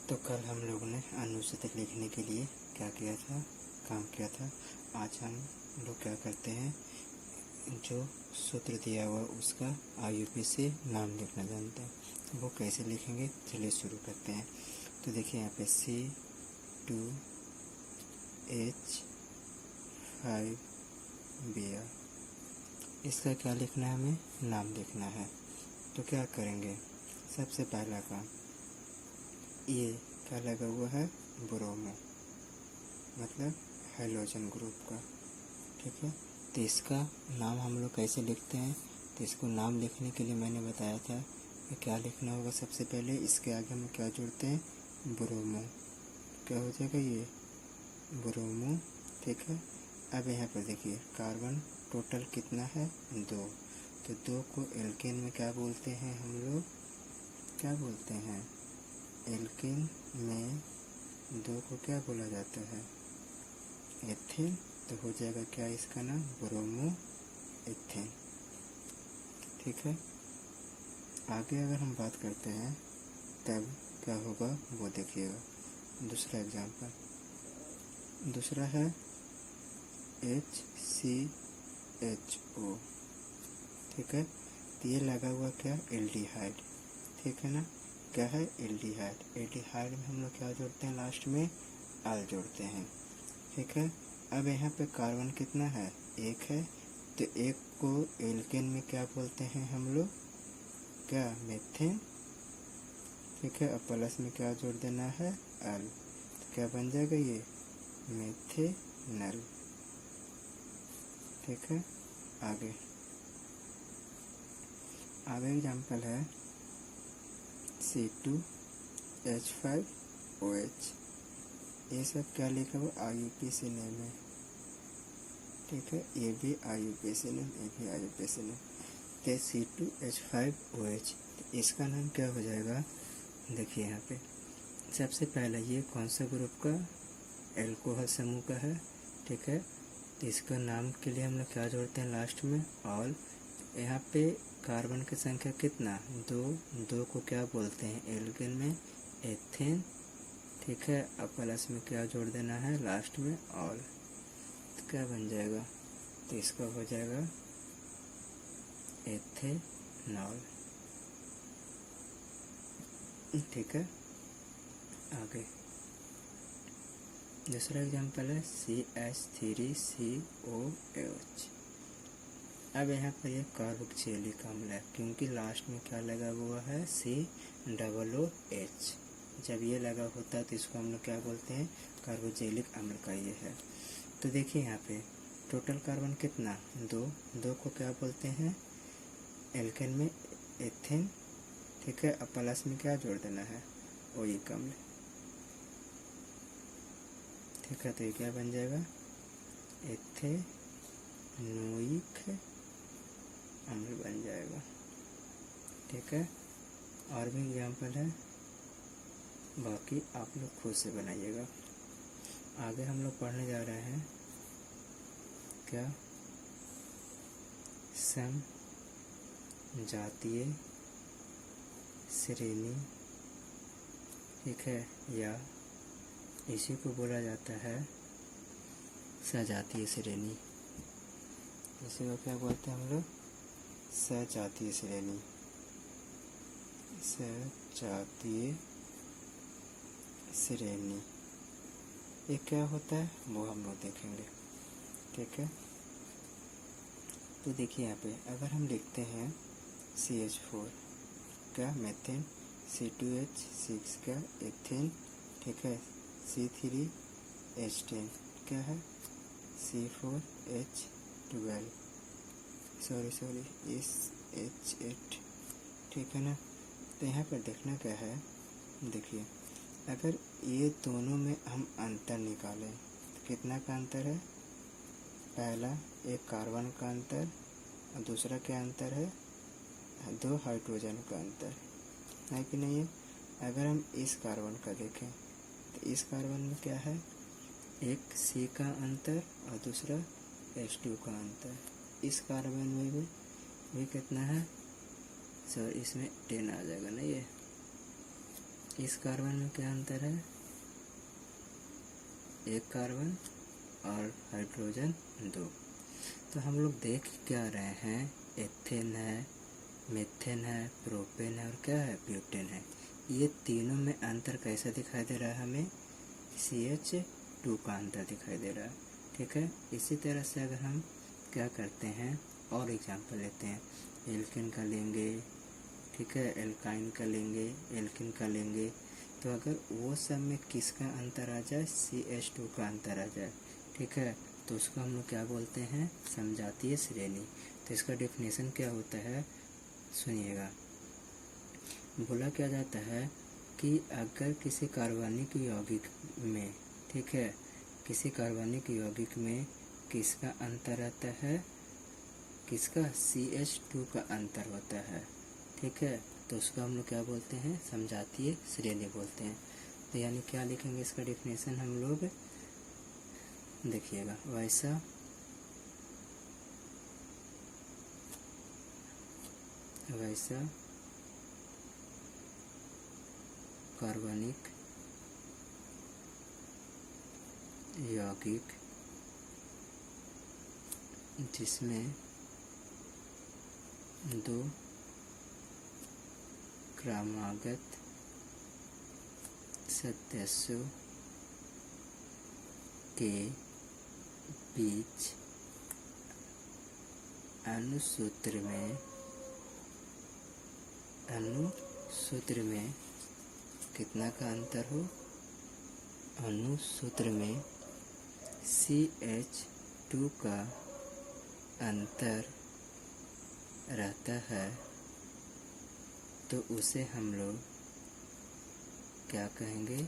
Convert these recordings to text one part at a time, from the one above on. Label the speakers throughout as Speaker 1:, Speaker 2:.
Speaker 1: तो कल हम लोगों ने अनुसूचित लिखने के लिए क्या किया था, काम किया था। आज हम लोग क्या करते हैं, जो सूत्र दिया हुआ उसका IUP से नाम लिखना जानते हैं, वो कैसे लिखेंगे। चलिए शुरू करते हैं। तो देखिए यहाँ पे C2H5Br, इसका क्या लिखना है, हमें नाम लिखना है। तो क्या करेंगे, सबसे पहला काम, ये क्या लगा हुआ है, ब्रोमो, मतलब हेलोजन ग्रुप का, ठीक है। तो इसका नाम हम लोग कैसे लिखते हैं, तो इसको नाम लिखने के लिए मैंने बताया था कि क्या लिखना होगा। सबसे पहले इसके आगे हम क्या जोड़ते हैं, ब्रोमो, क्या हो जाएगा ये ब्रोमो, ठीक है। अब यहाँ पर देखिए कार्बन टोटल कितना है, 2। तो 2 को एल्केन में क्या बोलते हैं हम लोग, क्या बोलते हैं, एल्केन में 2 को क्या बोला जाता है, एथेन। तो हो जाएगा क्या इसका नाम, ब्रोमो एथेन, ठीक है। आगे अगर हम बात करते हैं तब क्या होगा वो देखिएगा। दूसरा एग्जाम्पल, दूसरा है HCHO, ठीक है। तो ये लगा हुआ क्या, एल्डिहाइड, ठीक है ना। क्या है, एल्डिहाइड। एल्डिहाइड में हम लोग क्या जोड़ते हैं, लास्ट में आल जोड़ते हैं, ठीक है। अब यहाँ पे कार्बन कितना है, 1 है। तो 1 को एल्केन में क्या बोलते हैं हम लोग, क्या, मेथेन, ठीक है। अब प्लस में क्या जोड़ देना है, अल। तो क्या बन जाएगा ये, मेथेनल, ठीक है। आगे एग्जाम्पल है C2H5OH, ये सब क्या लिखा हुआ, IUP से नेम है, ठीक है। ये भी IUP से नेम, ये भी IUP से नेम। तो C2H5OH, इसका नाम क्या हो जाएगा, देखिए यहाँ पे सबसे पहला ये कौन सा ग्रुप का, एल्कोहल समूह का है, ठीक है। तो इसका नाम के लिए हम लोग क्या जोड़ते हैं, लास्ट में ऑल। यहाँ पे कार्बन की संख्या कितना, 2 को क्या बोलते हैं, एल्केन में एथेन, ठीक है। अब प्लस में क्या जोड़ देना है, लास्ट में ऑल। तो क्या बन जाएगा, तो इसका हो जाएगा एथेनॉल, ठीक है। आगे दूसरा एग्जांपल है CH3COOH। अब यहाँ पर ये कार्बोक्सिलिक अम्ल है, क्योंकि लास्ट में क्या लगा हुआ है, COOH। जब ये लगा होता है तो इसको हम लोग क्या बोलते हैं, कार्बोक्सिलिक अम्ल का ये है। तो देखिए यहाँ पे टोटल कार्बन कितना, 2 को क्या बोलते हैं, एल्केन में एथेन, ठीक है। अब प्लस में क्या जोड़ देना है, ओइक अम्ल, ठीक है। तो ये क्या बन जाएगा, एथेनोइक अम्ल बन जाएगा, ठीक है। और भी एग्जाम्पल है, बाकी आप लोग खुद से बनाइएगा। आगे हम लोग पढ़ने जा रहे हैं क्या, समजातीय श्रेणी, ठीक है, या इसी को बोला जाता है सजातीय श्रेणी। इसी को क्या बोलते हैं हम लोग, सजातीय श्रेणी, सजातीय श्रेणी। ये क्या होता है वो हम लोग देखेंगे, ठीक है। तो देखिए यहाँ पे अगर हम लिखते हैं CH4 का मेथेन, C2H6 का एथेन, ठीक है। C3H10 क्या है, C4H12, सॉरी SH8, ठीक है ना। तो यहाँ पर देखना क्या है, देखिए अगर ये दोनों में हम अंतर निकालें तो कितना का अंतर है, पहला एक कार्बन का अंतर और दूसरा क्या अंतर है, 2 हाइड्रोजन का अंतर है कि नहीं है। अगर हम इस कार्बन का देखें तो इस कार्बन में क्या है, एक C का अंतर और दूसरा H2 का अंतर। इस कार्बन में भी कितना है, सर इसमें 10 आ जाएगा ना ये, इस कार्बन में क्या अंतर है, एक कार्बन और हाइड्रोजन 2। तो हम लोग देख क्या रहे हैं, एथेन है, मीथेन है, प्रोपेन है और क्या है, ब्यूटेन है। ये तीनों में अंतर कैसा दिखाई दे रहा है, हमें CH2 का अंतर दिखाई दे रहा है। ठीक है, इसी तरह से अगर हम क्या करते हैं और एग्जाम्पल लेते हैं, एल्केन का लेंगे, ठीक है, एल्काइन का लेंगे, एल्किन का लेंगे, तो अगर वो सब में किसका अंतर आ जाए, CH2 का अंतर आ जाए, ठीक है, तो उसको हम लोग क्या बोलते हैं, समजातीय श्रेणी। तो इसका डेफिनेशन क्या होता है, सुनिएगा। बोला क्या जाता है कि अगर किसी कार्बनिक यौगिक में, ठीक है, किसी कार्बनिक यौगिक में किसका अंतर आता है, किसका, CH2 का अंतर होता है, ठीक है, तो उसको हम लोग क्या बोलते हैं, समजातीय श्रेणी बोलते हैं। तो यानी क्या लिखेंगे इसका डेफिनेशन हम लोग, देखिएगा, वैसा कार्बनिक यौगिक जिसमें 2 क्रमागत सदस्यों के बीच अनुसूत्र में कितना का अंतर हो, अनुसूत्र में CH2 का अंतर रहता है, तो उसे हम लोग क्या कहेंगे,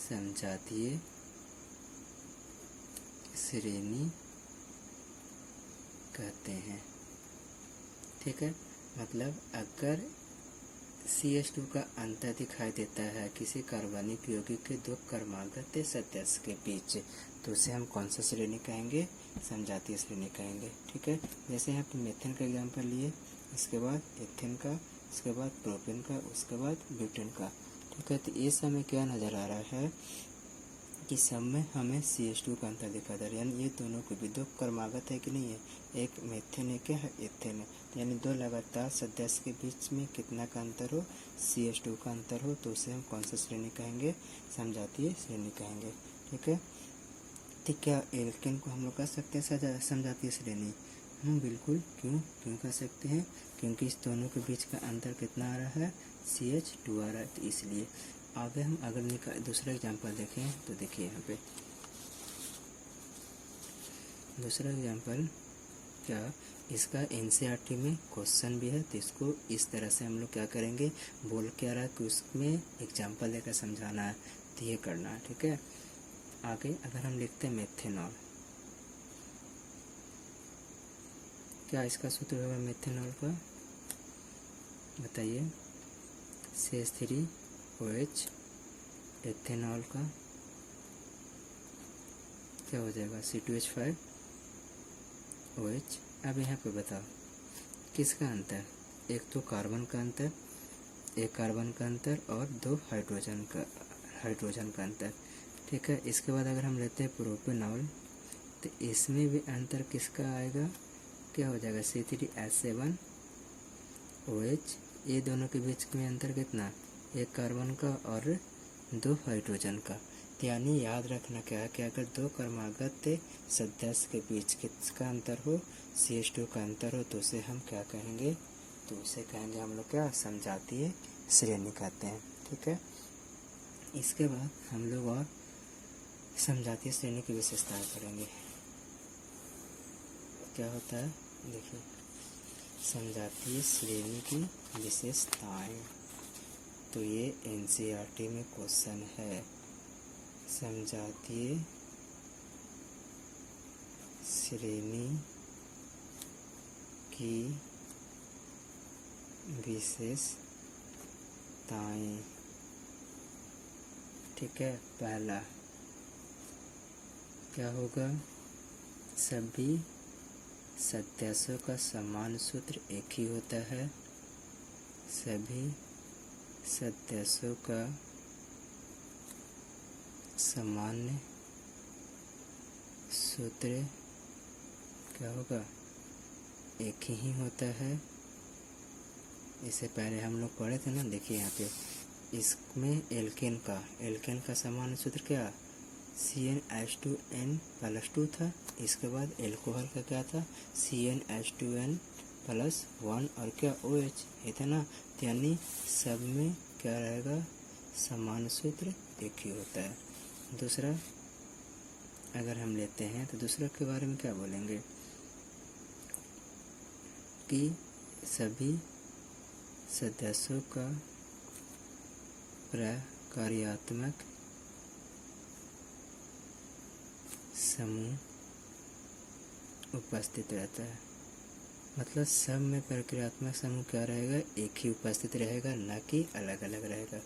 Speaker 1: समजातीय श्रेणी कहते हैं। ठीक है, मतलब अगर CH2 का अंतर दिखाई देता है किसी कार्बनिक यौगिक के 2 क्रमागत सदस्य के बीच, तो उसे हम कौन सा श्रेणी कहेंगे, समजातीय श्रेणी कहेंगे। ठीक है, जैसे यहाँ पे मेथेन का एग्जाम्पल लिए, इसके बाद एथेन का, उसके बाद प्रोपेन का, उसके बाद ब्यूटेन का। ठीक है, तो ये सब में क्या नज़र आ रहा है कि सब में हमें CH2 का अंतर दिखा दे रहा है, यानी ये दोनों के भी 2 क्रमागत है कि नहीं है, एक मेथेन है, क्या है, एथेन है, यानी 2 लगातार सदस्य के बीच में कितना का अंतर हो, CH2 का अंतर हो, तो उसे हम कौन सा श्रेणी कहेंगे, समजातीय श्रेणी कहेंगे। ठीक है, ठीक, क्या एल्केन को हम लोग कह सकते हैं समजातीय श्रेणी, हम बिल्कुल, क्यों कह सकते हैं, क्योंकि इस दोनों के बीच का अंतर कितना आ रहा है, CH2 आ रहा है, तो इसलिए। आगे हम अगर दूसरा एग्जाम्पल देखें तो देखिए यहाँ पे दूसरा एग्जाम्पल, क्या इसका NCERT में क्वेश्चन भी है, तो इसको इस तरह से हम लोग क्या करेंगे, बोल क्या रहा है कि उसमें एग्जाम्पल देकर समझाना है, तो ये करना है। ठीक है, आगे अगर हम लिखते हैं मेथेनॉल, क्या इसका सूत्र होगा मेथेनॉल का, बताइए, CH3OH, एथेनॉल का क्या हो जाएगा, C2H5OH। अब यहाँ पे बताओ किसका अंतर, एक तो कार्बन का अंतर, एक कार्बन का अंतर और 2 हाइड्रोजन का अंतर। ठीक है, इसके बाद अगर हम लेते हैं प्रोपेनॉल, तो इसमें भी अंतर किसका आएगा, क्या हो जाएगा, C3H7OH। ये दोनों के बीच में अंतर कितना, एक कार्बन का और 2 हाइड्रोजन का। यानी याद रखना क्या है कि अगर 2 क्रमागत सदस्य के बीच किसका अंतर हो, CH2 का अंतर हो, तो उसे हम क्या कहेंगे, तो उसे कहेंगे हम लोग क्या, समजातीय श्रेणी कहते हैं। ठीक है, इसके बाद हम लोग और समजातीय श्रेणी की विशेषताएं पढ़ेंगे। क्या होता है, देखिए, समजातीय श्रेणी की विशेषताएं, तो ये NCERT में क्वेश्चन है, समजातीय श्रेणी की विशेषताएं। ठीक है, पहला क्या होगा, सभी सदस्यों का समान सूत्र एक ही होता है, सभी सदस्यों का सामान्य सूत्र क्या होगा, एक ही होता है। इससे पहले हम लोग पढ़े थे ना, देखिए यहाँ पे इसमें एल्केन का सामान्य सूत्र क्या CnH2n+2 था। इसके बाद एल्कोहल का क्या था CnH2n+1 और क्या OH ये था ना। यानी सब में क्या रहेगा, सामान्य सूत्र एक ही होता है। दूसरा अगर हम लेते हैं तो दूसरा के बारे में क्या बोलेंगे कि सभी सदस्यों का प्रक्रियात्मक समूह उपस्थित रहता है। मतलब सब में प्रक्रियात्मक समूह क्या रहेगा, एक ही उपस्थित रहेगा, न कि अलग अलग रहेगा।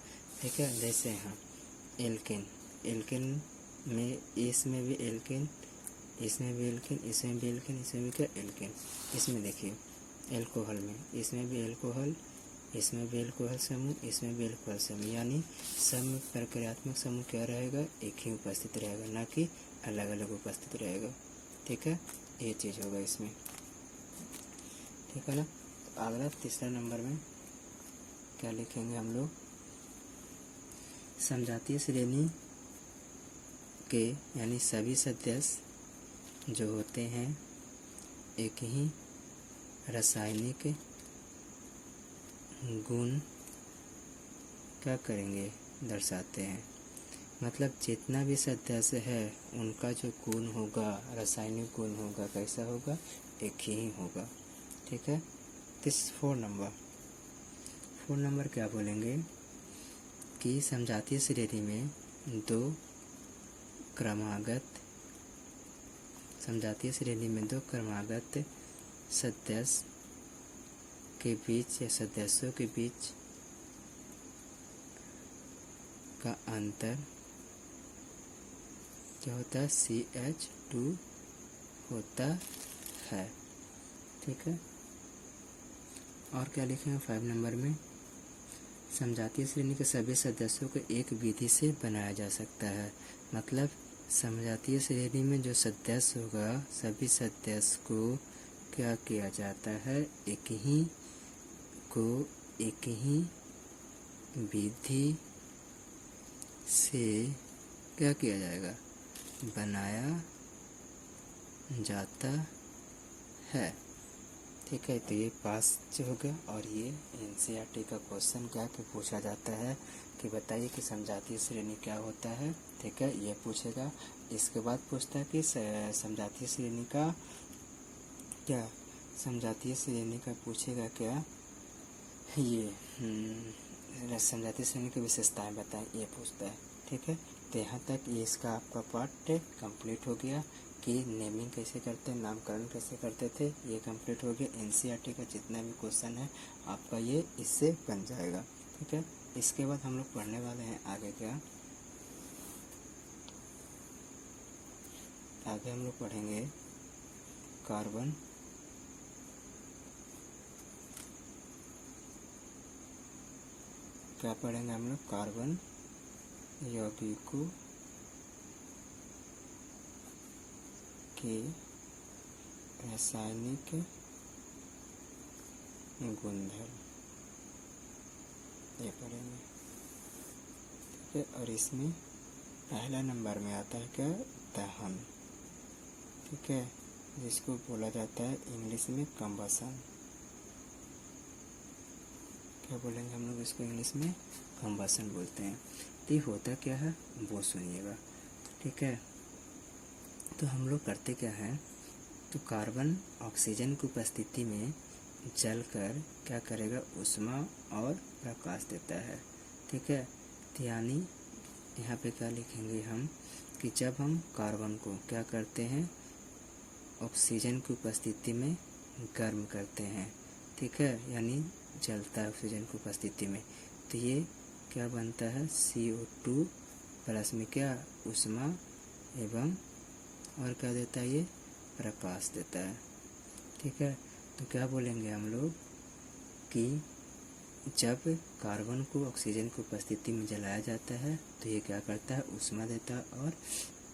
Speaker 1: ठीक है, जैसे यहाँ एल्केन में इसमें भी एल्केन, इसमें भी एल्केन, इसमें भी एल्केन, इसमें भी क्या एल्केन। इसमें देखिए एल्कोहल में इसमें भी एल्कोहल, इसमें भी एल्कोहल समूह, इसमें भी एल्कोहल समूह। यानी सब में प्रक्रियात्मक समूह क्या रहेगा, एक ही उपस्थित रहेगा, न कि अलग अलग उपस्थित रहेगा। ठीक है, ये चीज़ होगा इसमें। ठीक है ना। तो अगला तीसरा नंबर में क्या लिखेंगे हम लोग, समजातीय श्रेणी के यानी सभी सदस्य जो होते हैं एक ही रासायनिक गुण क्या करेंगे, दर्शाते हैं। मतलब जितना भी सदस्य है उनका जो गुण होगा, रासायनिक गुण होगा, कैसा होगा, एक ही होगा। ठीक है। 4 नंबर क्या बोलेंगे कि समजातीय श्रेणी में दो क्रमागत सदस्य के बीच या सदस्यों के बीच का अंतर क्या होता है, CH2 होता है। ठीक है। और क्या लिखेंगे 5 नंबर में, समजातीय श्रेणी के सभी सदस्यों को एक विधि से बनाया जा सकता है। मतलब समजातीय श्रेणी में जो सदस्य होगा, सभी सदस्य को क्या किया जाता है, एक ही विधि से क्या किया जाएगा, बनाया जाता है। ठीक है। तो ये पास हो गया। और ये NCERT का क्वेश्चन क्या कि पूछा जाता है कि बताइए कि समजातीय श्रेणी क्या होता है। ठीक है, ये पूछेगा। इसके बाद पूछता है कि समजातीय श्रेणी का क्या, समजातीय श्रेणी का पूछेगा क्या, ये समजातीय श्रेणी की विशेषताएं बताएं, ये पूछता है। ठीक है। तो यहाँ तक ये इसका आपका पार्ट कंप्लीट हो गया कि नेमिंग कैसे करते हैं, नामकरण कैसे करते थे, ये कंप्लीट हो गया। NCERT का जितना भी क्वेश्चन है आपका ये इससे बन जाएगा। ठीक है। इसके बाद हम लोग पढ़ने वाले हैं आगे क्या, आगे हम लोग पढ़ेंगे कार्बन क्या पढ़ेंगे हम लोग, कार्बन यौगिकों के रासायनिक गुणधर्म, ये पढ़ेंगे। ठीक है। और इसमें पहला नंबर में आता है क्या, दहन। ठीक है, जिसको बोला जाता है इंग्लिश में कंबसन। क्या बोलेंगे हम लोग इसको, इंग्लिश में कंबसन बोलते हैं। तो ये होता क्या है वो सुनिएगा। ठीक है। तो हम लोग करते क्या हैं, तो कार्बन ऑक्सीजन की उपस्थिति में जलकर क्या करेगा, ऊष्मा और प्रकाश देता है। ठीक है। तो यानी यहाँ पे क्या लिखेंगे हम कि जब हम कार्बन को क्या करते हैं, ऑक्सीजन की उपस्थिति में गर्म करते हैं। ठीक है, यानी जलता है ऑक्सीजन की उपस्थिति में, तो ये क्या बनता है, CO2 प्लस में क्या, ऊष्मा एवं और क्या देता है, ये प्रकाश देता है। ठीक है। तो क्या बोलेंगे हम लोग कि जब कार्बन को ऑक्सीजन की उपस्थिति में जलाया जाता है तो ये क्या करता है, ऊष्मा देता है और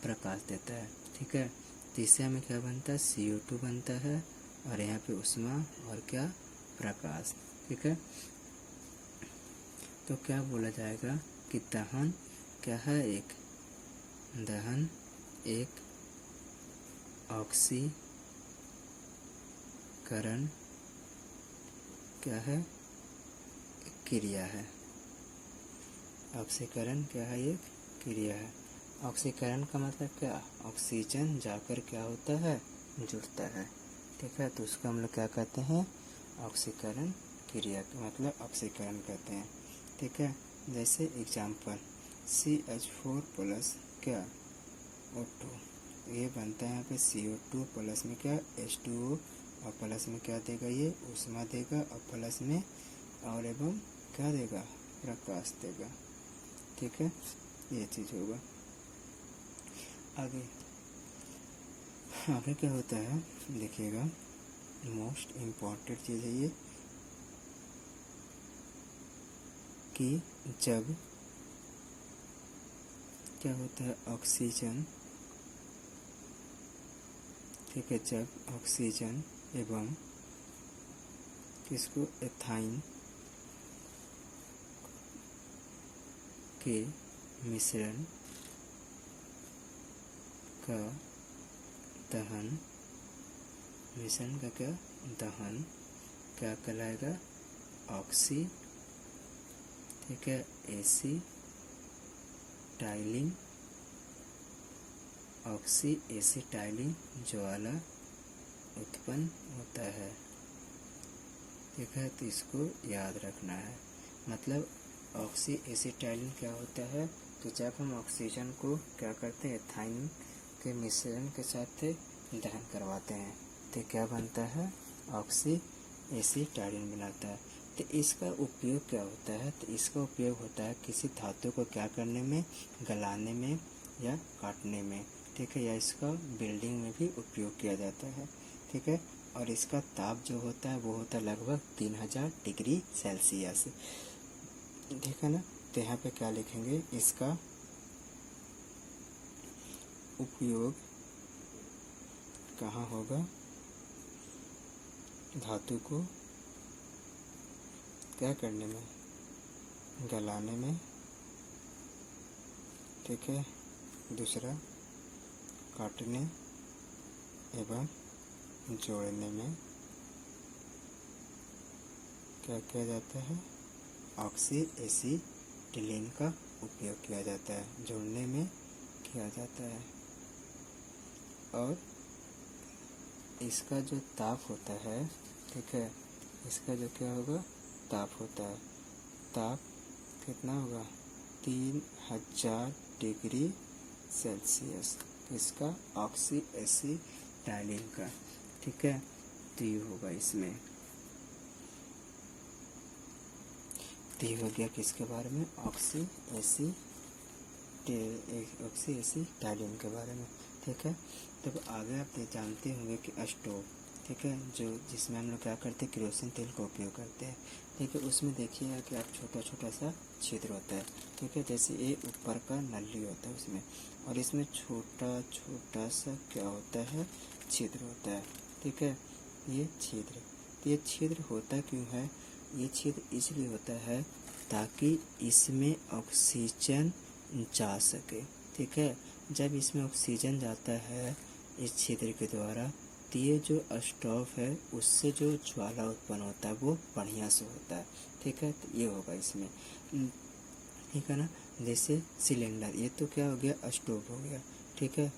Speaker 1: प्रकाश देता है। ठीक है, तो इससे हमें क्या बनता है, CO2 बनता है और यहाँ पे ऊष्मा और क्या, प्रकाश। ठीक है, तो क्या बोला जाएगा कि दहन क्या है, एक दहन एक ऑक्सीकरण क्या है, क्रिया है। ऑक्सीकरण क्या है, एक क्रिया है। ऑक्सीकरण का मतलब क्या, ऑक्सीजन जाकर क्या होता है, जुड़ता है। ठीक है, तो उसको हम लोग क्या कहते हैं, ऑक्सीकरण क्रिया का मतलब ऑक्सीकरण कहते हैं। ठीक है, जैसे एग्जाम्पल CH4 प्लस क्या, O2, ये बनता है यहाँ पे CO2 प्लस में क्या, H2O, और प्लस में क्या देगा, ये ऊष्मा देगा, और प्लस में और एवं क्या देगा, प्रकाश देगा। ठीक है, ये चीज होगा। आगे आगे क्या होता है, देखिएगा, मोस्ट इम्पॉर्टेंट चीज है ये कि जब क्या होता है, ऑक्सीजन, ठीक है, जब ऑक्सीजन एवं किसको, एथाइन के मिश्रण का दहन, मिश्रण का क्या, दहन क्या कहलाएगा, ऑक्सी, ठीक है, एसिटाइलिन, ऑक्सी एसिटाइलिन ज्वाला उत्पन्न होता है। ठीक है, तो इसको याद रखना है। मतलब ऑक्सी एसिटाइलिन क्या होता है, तो जब हम ऑक्सीजन को क्या करते हैं, एथाइन के मिश्रण के साथ दहन करवाते हैं तो क्या बनता है, ऑक्सी एसिटाइलिन बनाता है। तो इसका उपयोग क्या होता है, तो इसका उपयोग होता है किसी धातु को क्या करने में, गलाने में या काटने में। ठीक है, या इसका बिल्डिंग में भी उपयोग किया जाता है। ठीक है, और इसका ताप जो होता है वो होता है लगभग 3000 डिग्री सेल्सियस। ठीक है ना, तो यहाँ पे क्या लिखेंगे, इसका उपयोग कहाँ होगा, धातु को क्या करने में, गलाने में। ठीक है, दूसरा काटने एवं जोड़ने में क्या किया जाता है, ऑक्सी एसिटिलीन का उपयोग किया जाता है, जोड़ने में किया जाता है। और इसका जो ताप होता है, ठीक है, इसका जो क्या होगा, ताप होता है, ताप कितना होगा, 3000 डिग्री सेल्सियस, इसका ऑक्सी एसिटाइलिन का। ठीक है, तो ये होगा इसमें, तो ये हो गया किसके बारे में, ऑक्सी एसिटाइलिन के बारे में। ठीक है, तब आगे आप जानते होंगे कि स्टोव, ठीक है, जो जिसमें हम लोग क्या करते हैं, केरोसिन तेल का उपयोग करते हैं। ठीक है, उसमें देखिएगा कि आप छोटा छोटा सा छिद्र होता है। ठीक है, जैसे ये ऊपर का नली होता है उसमें, और इसमें छोटा छोटा सा क्या होता है, छिद्र होता है। ठीक है, ये छिद्र, तो ये छिद्र होता क्यों है, ये छिद्र इसलिए होता है ताकि इसमें ऑक्सीजन जा सके। ठीक है, जब इसमें ऑक्सीजन जाता है इस छिद्र के द्वारा, तो ये जो स्टोव है उससे जो ज्वाला उत्पन्न होता है वो बढ़िया से होता है। ठीक है, तो ये होगा इसमें। ठीक है ना, जैसे सिलेंडर, ये तो क्या हो गया, स्टोव हो गया। ठीक है,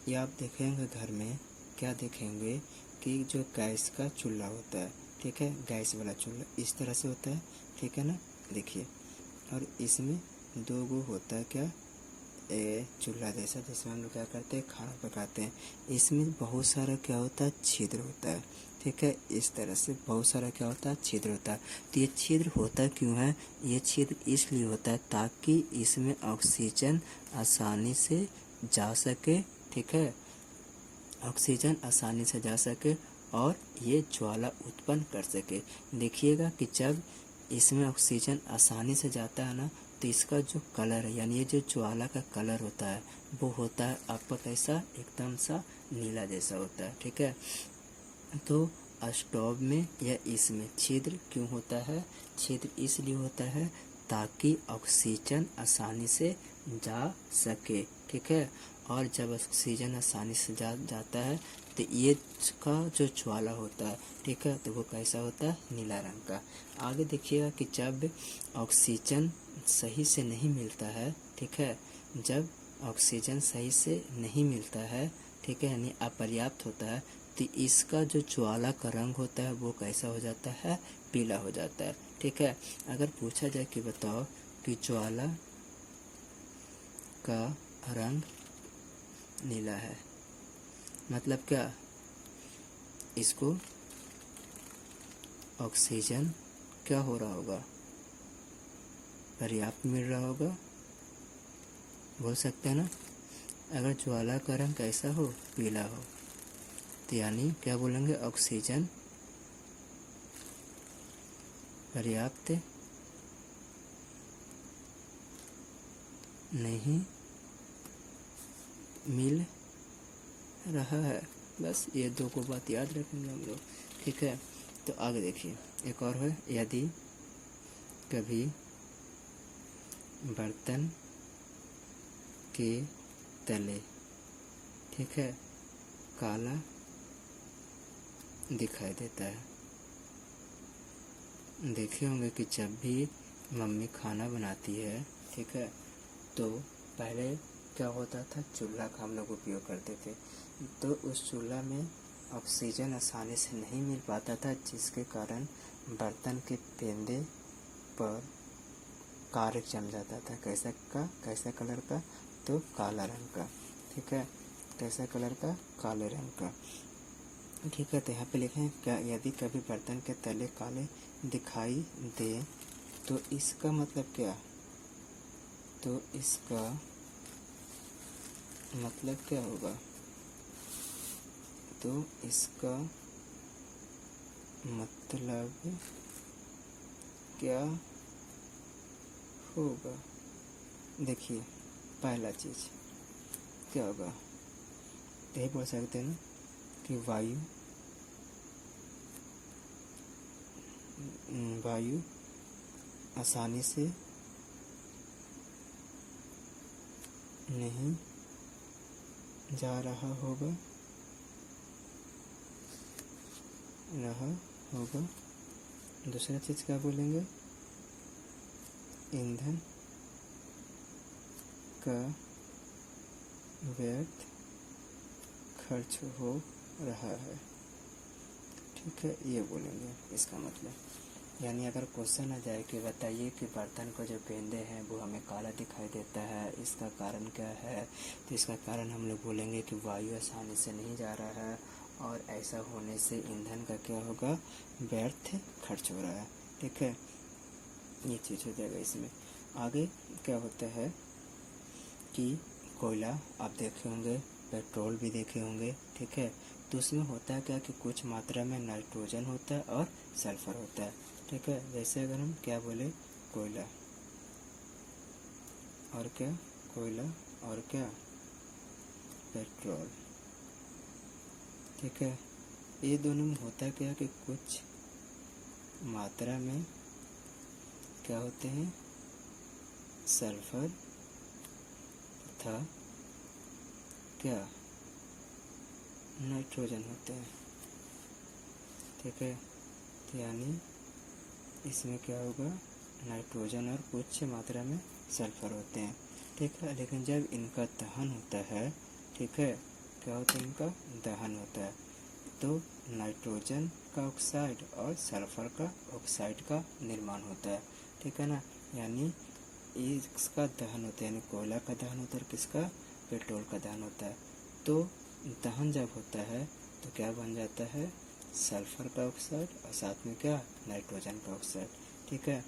Speaker 1: ये आप देखेंगे घर में क्या देखेंगे कि जो गैस का चूल्हा होता है, ठीक है, गैस वाला चूल्हा इस तरह से होता है। ठीक है ना, देखिए, और इसमें दो गो होता है क्या, चूल्हा जैसा, जिसमें हम लोग क्या करते हैं, खाना पकाते हैं। इसमें बहुत सारा क्या होता है, छिद्र होता है। ठीक है, इस तरह से बहुत सारा क्या होता है, छिद्र होता है। तो ये छिद्र होता क्यों है, ये छिद्र इसलिए होता है ताकि इसमें ऑक्सीजन आसानी से जा सके। ठीक है, ऑक्सीजन आसानी से जा सके और ये ज्वाला उत्पन्न कर सके। देखिएगा कि जब इसमें ऑक्सीजन आसानी से जाता है ना, तो इसका जो कलर है, यानी ये जो ज्वाला का कलर होता है वो होता है आपका कैसा, एकदम सा नीला जैसा होता है। ठीक है, तो स्टोव में या इसमें छिद्र क्यों होता है? छिद्र इसलिए होता है ताकि ऑक्सीजन आसानी से जा सके। ठीक है, और जब ऑक्सीजन आसानी से जाता है तो ये का जो ज्वाला होता है, ठीक है, तो वो कैसा होता है, नीला रंग का। आगे देखिएगा कि जब ऑक्सीजन सही से नहीं मिलता है, ठीक है, जब ऑक्सीजन सही से नहीं मिलता है, ठीक है, यानी अपर्याप्त होता है, तो इसका जो ज्वाला का रंग होता है वो कैसा हो जाता है, पीला हो जाता है। ठीक है, अगर पूछा जाए कि बताओ कि ज्वाला का रंग नीला है, मतलब क्या, इसको ऑक्सीजन क्या हो रहा होगा, पर्याप्त मिल रहा होगा, बोल सकते हैं ना। अगर ज्वाला का रंग कैसा हो, पीला हो, तो यानी क्या बोलेंगे, ऑक्सीजन पर्याप्त नहीं मिल रहा है। बस ये दो को बात याद रखेंगे हम लोग। ठीक है, तो आगे देखिए एक और है, यदि कभी बर्तन के तले, ठीक है, काला दिखाई देता है। देखे होंगे कि जब भी मम्मी खाना बनाती है, ठीक है, तो पहले क्या होता था, चूल्हा का हम लोग उपयोग करते थे, तो उस चूल्हा में ऑक्सीजन आसानी से नहीं मिल पाता था, जिसके कारण बर्तन के पेंदे पर कारक जम जाता था। कैसा कलर का, तो काला रंग का। ठीक है, कैसा कलर का, काले रंग का। ठीक है, तो यहाँ पे लिखें क्या, यदि कभी बर्तन के तले काले दिखाई दे तो इसका मतलब क्या, तो इसका मतलब क्या होगा, तो इसका मतलब क्या होगा। देखिए पहला चीज क्या होगा, यही बोल सकते हैं ना कि वायु आसानी से नहीं जा रहा होगा, दूसरा चीज क्या बोलेंगे, ईंधन का व्यर्थ खर्च हो रहा है। ठीक है, ये बोलेंगे इसका मतलब। यानी अगर क्वेश्चन आ जाए कि बताइए कि बर्तन को जो पेंदे हैं वो हमें काला दिखाई देता है, इसका कारण क्या है, तो इसका कारण हम लोग बोलेंगे कि वायु आसानी से नहीं जा रहा है, और ऐसा होने से ईंधन का क्या होगा, व्यर्थ खर्च हो रहा है। ठीक है, ये चीज़ हो जाएगा इसमें। आगे क्या होता है कि कोयला आप देखे होंगे, पेट्रोल भी देखे होंगे, ठीक है, तो उसमें होता है क्या कि कुछ मात्रा में नाइट्रोजन होता है और सल्फर होता है। ठीक है, जैसे अगर हम क्या बोले, कोयला और क्या, कोयला और क्या, पेट्रोल। ठीक है, ये दोनों में होता है क्या कि कुछ मात्रा में क्या होते हैं, सल्फर तथा क्या, नाइट्रोजन होते हैं। ठीक है, तो यानी इसमें क्या होगा, नाइट्रोजन और कुछ मात्रा में सल्फर होते हैं। ठीक है, लेकिन जब इनका दहन होता है, ठीक है, क्या होता है, इनका दहन होता है, तो नाइट्रोजन का ऑक्साइड और सल्फर का ऑक्साइड का निर्माण होता है। ठीक है ना, यानी इसका दहन होता है, यानी कोयला का दहन होता है और किसका, पेट्रोल का दहन होता है। तो दहन जब होता है तो क्या बन जाता है, सल्फर का ऑक्साइड और साथ में क्या, नाइट्रोजन का ऑक्साइड। ठीक है,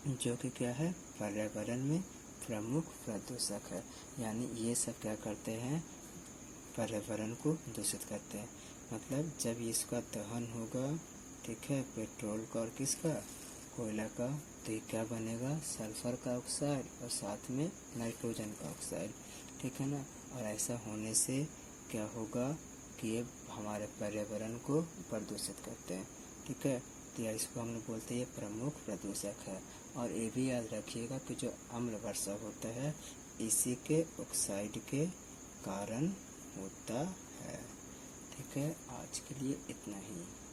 Speaker 1: जो कि क्या है, पर्यावरण में प्रमुख प्रदूषक है। यानी ये सब क्या करते हैं, पर्यावरण को दूषित करते हैं। मतलब जब इसका दहन होगा, ठीक है, पेट्रोल का और किसका, कोयला का, तो ये क्या बनेगा, सल्फर का ऑक्साइड और साथ में नाइट्रोजन का ऑक्साइड, ठीक है ना। और ऐसा होने से क्या होगा कि ये हमारे पर्यावरण को प्रदूषित करते हैं, ठीक है। तो या इसको हम लोग बोलते हैं ये प्रमुख प्रदूषक है। और ये भी याद रखिएगा कि जो अम्ल वर्षा होता है इसी के ऑक्साइड के कारण होता है, ठीक है। आज के लिए इतना ही।